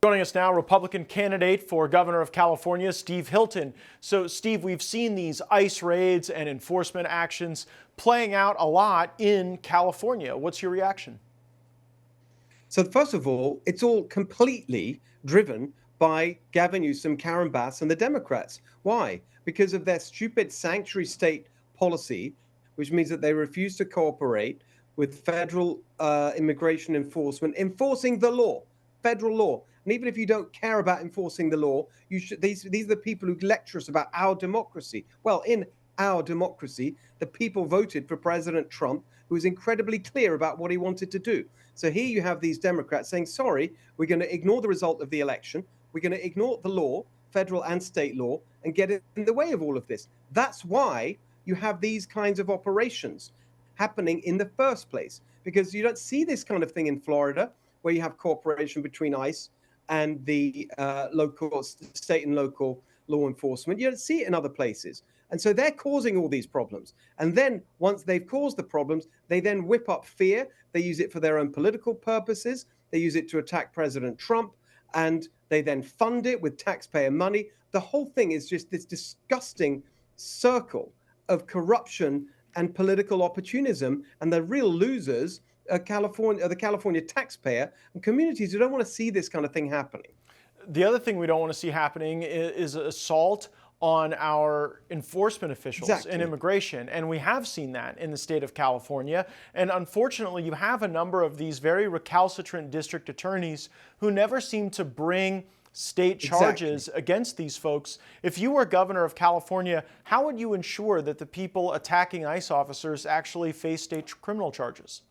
Joining us now, Republican candidate for governor of California, Steve Hilton. So, Steve, we've seen these ICE raids and enforcement actions playing out a lot in California. What's your reaction? So first of all, it's all completely driven by Gavin Newsom, Karen Bass, and the Democrats. Why? Because of their stupid sanctuary state policy, which means that they refuse to cooperate with federal immigration enforcement, enforcing the law, federal law. And even if you don't care about enforcing the law, you should. These are the people who lecture us about our democracy. Well, in our democracy, the people voted for President Trump, who was incredibly clear about what he wanted to do. So here you have these Democrats saying, sorry, we're going to ignore the result of the election. We're going to ignore the law, federal and state law, and get in the way of all of this. That's why you have these kinds of operations happening in the first place, because you don't see this kind of thing in Florida, where you have cooperation between ICE and the local, state and local law enforcement. You don't see it in other places. And so they're causing all these problems. And then once they've caused the problems, they then whip up fear. They use it for their own political purposes. They use it to attack President Trump, and they then fund it with taxpayer money. The whole thing is just this disgusting circle of corruption and political opportunism, and the real losers are the California taxpayer and communities who don't want to see this kind of thing happening. The other thing we don't want to see happening is assault on our enforcement officials in immigration. And we have seen that in the state of California. And unfortunately, you have a number of these very recalcitrant district attorneys who never seem to bring state charges against these folks. If you were governor of California, how would you ensure that the people attacking ICE officers actually face state criminal charges?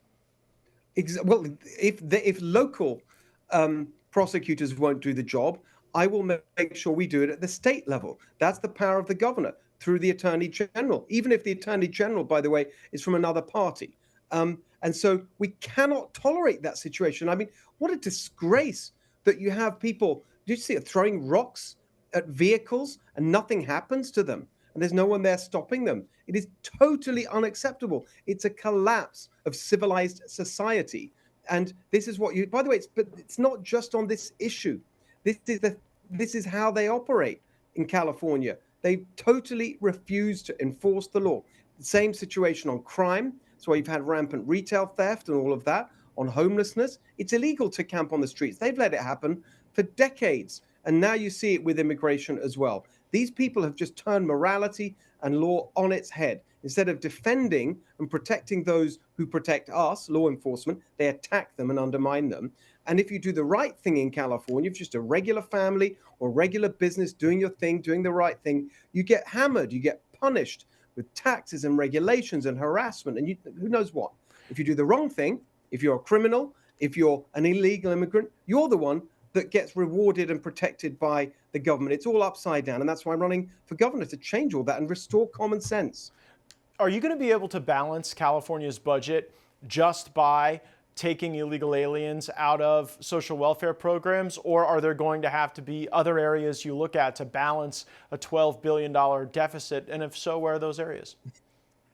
Well, if local prosecutors won't do the job, I will make sure we do it at the state level. That's the power of the governor through the attorney general, even if the attorney general, by the way, is from another party. And so we cannot tolerate that situation. I mean, what a disgrace that you have people, do you see it, throwing rocks at vehicles and nothing happens to them, and there's no one there stopping them. It is totally unacceptable. It's a collapse of civilized society. And this is what you, by the way, it's not just on this issue. This is how they operate in California. They totally refuse to enforce the law. The same situation on crime. That's why you've had rampant retail theft and all of that. On homelessness, it's illegal to camp on the streets. They've let it happen for decades. And now you see it with immigration as well. These people have just turned morality and law on its head. Instead of defending and protecting those who protect us, law enforcement, they attack them and undermine them. And if you do the right thing in California, if you're just a regular family or regular business doing your thing, doing the right thing, you get hammered, you get punished with taxes and regulations and harassment and who knows what. If you do the wrong thing, if you're a criminal, if you're an illegal immigrant, you're the one that gets rewarded and protected by the government. It's all upside down. And that's why I'm running for governor, to change all that and restore common sense. Are you going to be able to balance California's budget just by taking illegal aliens out of social welfare programs, or are there going to have to be other areas you look at to balance a $12 billion deficit? And if so, where are those areas?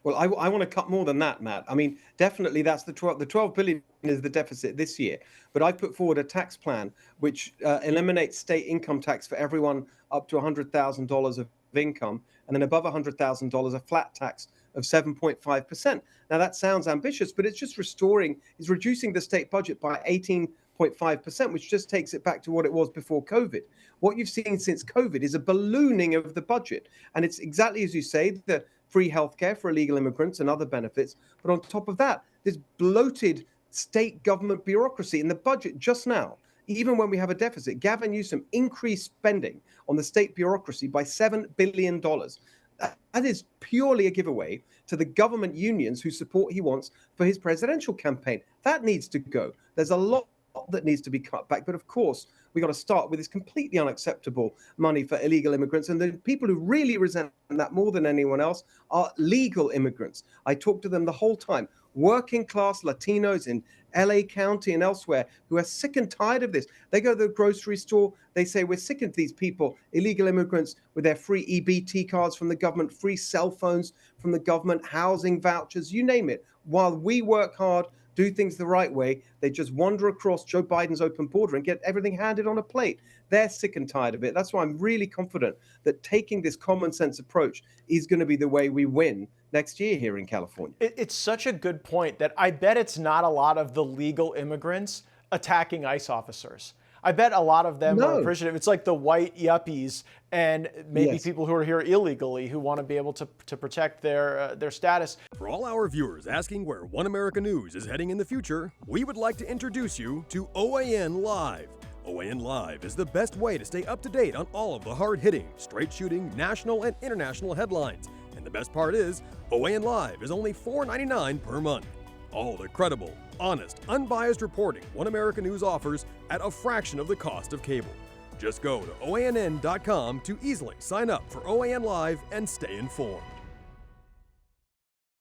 Well, I want to cut more than that, Matt. I mean, definitely that's the 12 billion is the deficit this year. But I put forward a tax plan which eliminates state income tax for everyone up to $100,000 of income, and then above $100,000 a flat tax of 7.5%. Now that sounds ambitious, but it's just reducing the state budget by 18.5%, which just takes it back to what it was before COVID. What you've seen since COVID is a ballooning of the budget. And it's exactly as you say, the free healthcare for illegal immigrants and other benefits. But on top of that, this bloated state government bureaucracy in the budget just now. Even when we have a deficit, Gavin Newsom increased spending on the state bureaucracy by $7 billion. That is purely a giveaway to the government unions whose support he wants for his presidential campaign. That needs to go. There's a lot that needs to be cut back. But of course, we got to start with this completely unacceptable money for illegal immigrants. And the people who really resent that more than anyone else are legal immigrants. I talk to them the whole time. Working class Latinos in LA County and elsewhere who are sick and tired of this. They go to the grocery store. They say, we're sick of these people, illegal immigrants with their free EBT cards from the government, free cell phones from the government, housing vouchers, you name it, while we work hard do things the right way. They just wander across Joe Biden's open border and get everything handed on a plate. They're sick and tired of it. That's why I'm really confident that taking this common sense approach is going to be the way we win next year here in California. It's such a good point that I bet it's not a lot of the legal immigrants attacking ICE officers. I bet a lot of them are appreciative. It's like the white yuppies and maybe people who are here illegally who want to be able to protect their status. For all our viewers asking where One America News is heading in the future, we would like to introduce you to OAN Live. OAN Live is the best way to stay up to date on all of the hard-hitting, straight-shooting, national and international headlines. And the best part is, OAN Live is only $4.99 per month. All the credible, honest, unbiased reporting One America News offers at a fraction of the cost of cable. Just go to OANN.com to easily sign up for OAN Live and stay informed.